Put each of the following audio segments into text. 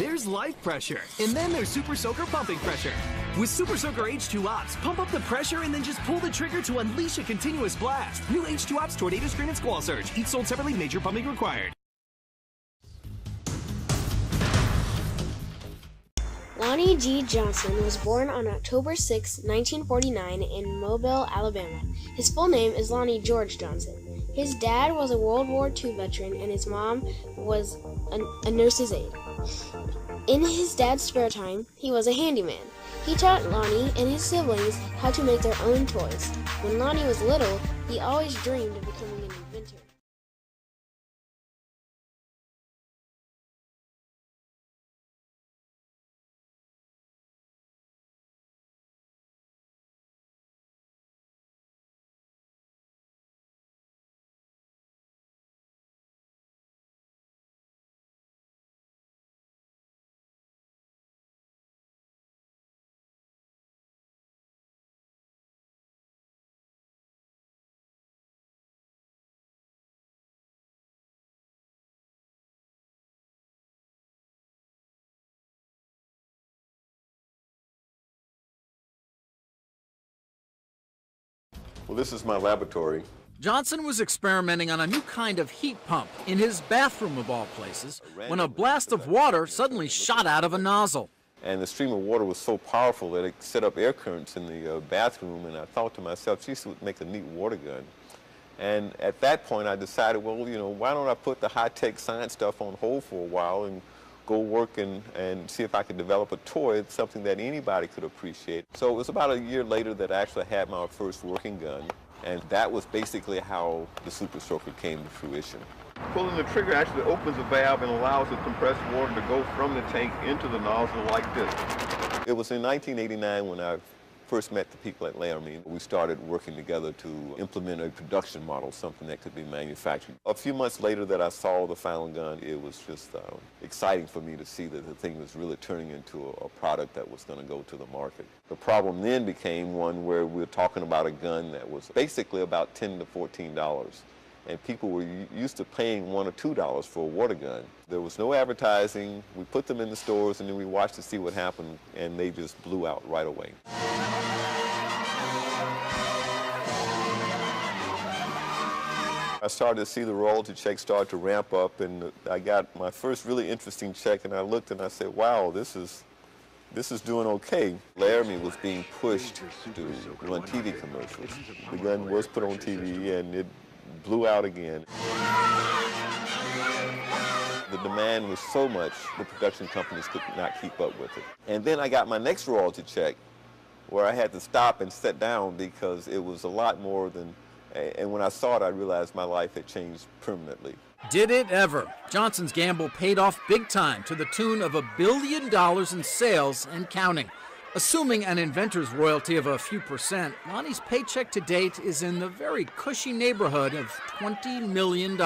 There's life pressure, and then there's Supersoaker pumping pressure. With Supersoaker H2 Ops, pump up the pressure and then just pull the trigger to unleash a continuous blast. New H2 Ops Tornado Screen and Squall Surge. Each sold separately, major pumping required. Lonnie G. Johnson was born on October 6, 1949 in Mobile, Alabama. His full name is Lonnie George Johnson. His dad was a World War II veteran and his mom was a nurse's aide. In his dad's spare time, he was a handyman. He taught Lonnie and his siblings how to make their own toys. When Lonnie was little, he always dreamed of becoming an inventor. Well, this is my laboratory. Johnson was experimenting on a new kind of heat pump in his bathroom of all places when a blast of water suddenly shot out of a nozzle. And the stream of water was so powerful that it set up air currents in the bathroom, and I thought to myself, geez, this would make a neat water gun. And at that point I decided, well, you know, why don't I put the high-tech science stuff on hold for a while and go work and see if I could develop a toy, something that anybody could appreciate. So it was about a year later that I actually had my first working gun, and that was basically how the Supersoaker came to fruition. Pulling the trigger actually opens the valve and allows the compressed water to go from the tank into the nozzle like this. It was in 1989 when I first met the people at Laramie. We started working together to implement a production model, something that could be manufactured. A few months later that I saw the final gun, it was just exciting for me to see that the thing was really turning into a product that was going to go to the market. The problem then became one where we were talking about a gun that was basically about $10 to $14. And people were used to paying $1 or $2 for a water gun. There was no advertising. We put them in the stores and then we watched to see what happened, and they just blew out right away. I started to see the royalty check start to ramp up, and I got my first really interesting check, and I looked and I said, wow, this is doing okay. Laramie was being pushed to run TV commercials. The gun was put on TV and it blew out again. The demand was so much, the production companies could not keep up with it. And then I got my next royalty check where I had to stop and sit down because it was a lot more than, and when I saw it, I realized my life had changed permanently. Did it ever? Johnson's gamble paid off big time to the tune of $1 billion in sales and counting. Assuming an inventor's royalty of a few percent, Lonnie's paycheck to date is in the very cushy neighborhood of $20 million.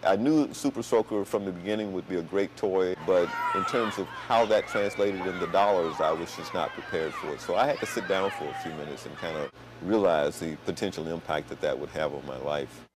I knew Supersoaker from the beginning would be a great toy, but in terms of how that translated into dollars, I was just not prepared for it. So I had to sit down for a few minutes and kind of realize the potential impact that that would have on my life.